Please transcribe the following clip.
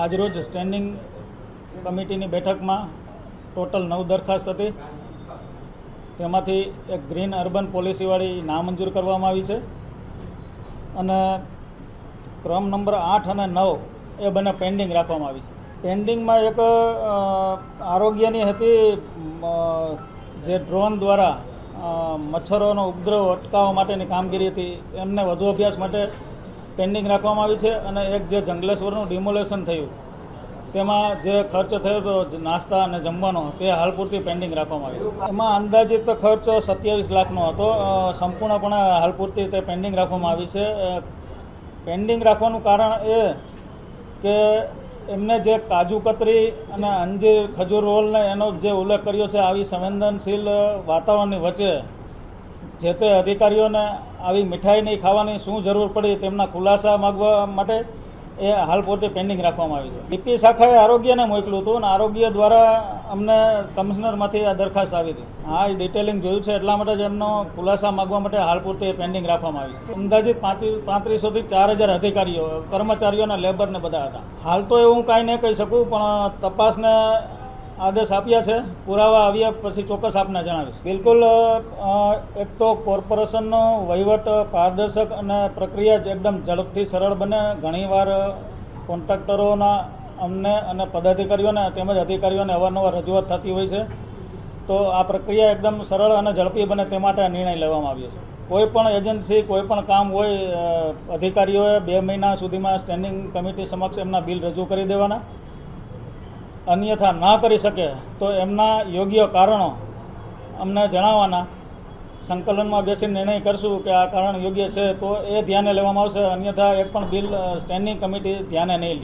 આજરોજ સ્ટેન્ડિંગ કમિટીની બેઠકમાં ટોટલ 9 દરખાસ્ત હતી. તેમાંથી એક ગ્રીન અર્બન પોલિસીવાળી નામંજૂર કરવામાં આવી છે અને ક્રમ નંબર 8 અને 9 એ બંને પેન્ડિંગ રાખવામાં આવી છે. પેન્ડિંગમાં એક આરોગ્યની હતી, જે ડ્રોન દ્વારા મચ્છરોનો ઉપદ્રવ અટકાવવા માટેની કામગીરી હતી, એમને વધુ અભ્યાસ માટે પેન્ડિંગ રાખવામાં આવી છે. અને એક જે જંગલેશ્વરનું ડિમોલેશન થયું તેમાં જે ખર્ચ થયો હતો નાસ્તા અને જમવાનો, તે હાલ પૂરતી પેન્ડિંગ રાખવામાં આવી છે. એમાં અંદાજિત ખર્ચ 27 લાખનો હતો. સંપૂર્ણપણે હાલ પૂરતી તે પેન્ડિંગ રાખવામાં આવી છે. પેન્ડિંગ રાખવાનું કારણ એ કે એમને જે કાજુ કતરી અને અંજીર ખજૂર રોલને એનો જે ઉલ્લેખ કર્યો છે, આવી સંવેદનશીલ વાતાવરણની વચ્ચે જે તે અધિકારીઓને આવી મીઠાઈ નહીં ખાવાની શું જરૂર પડી, તેમના ખુલાસા માગવા માટે એ હાલ પૂરતી પેન્ડિંગ રાખવામાં આવી છે. ડીપી શાખાએ આરોગ્યને મોકલ્યું હતું અને આરોગ્ય દ્વારા અમને કમિશનરમાંથી આ દરખાસ્ત આવી હતી. આ ડિટેલિંગ જોયું છે, એટલા માટે જ એમનો ખુલાસા માગવા માટે હાલ પૂરતી પેન્ડિંગ રાખવામાં આવી છે. અંદાજિત 3500 થી 4000 અધિકારીઓ, કર્મચારીઓ અને લેબરને બધા હતા. હાલ તો એવું કાંઈ નહીં કહી શકું, પણ તપાસને આદેશ આપ્યા છે. પુરાવા આવ્યા પછી ચોક્કસ આપને જણાવીશ. બિલકુલ, એક તો કોર્પોરેશનનો વહીવટ પારદર્શક અને પ્રક્રિયા જ એકદમ ઝડપથી સરળ બને. ઘણીવાર કોન્ટ્રાક્ટરોના અમને અને પદાધિકારીઓને તેમજ અધિકારીઓને અવારનવાર રજૂઆત થતી હોય છે. તો આ પ્રક્રિયા એકદમ સરળ અને ઝડપી બને તે માટે આ નિર્ણય લેવામાં આવ્યો છે. કોઈ પણ એજન્સી, કોઈ પણ કામ હોય, અધિકારીઓએ 2 મહિના સુધીમાં સ્ટેન્ડિંગ કમિટી સમક્ષ એમના બિલ રજૂ કરી દેવાના. અન્યથા ના કરી શકે તો એમના યોગ્ય કારણો અમને જણાવવાના. સંકલનમાં બેસીને નિર્ણય કરશું કે આ કારણ યોગ્ય છે તો એ ધ્યાને લેવામાં આવશે. અન્યથા એક પણ બિલ સ્ટેન્ડિંગ કમિટી ધ્યાને નહીં લે.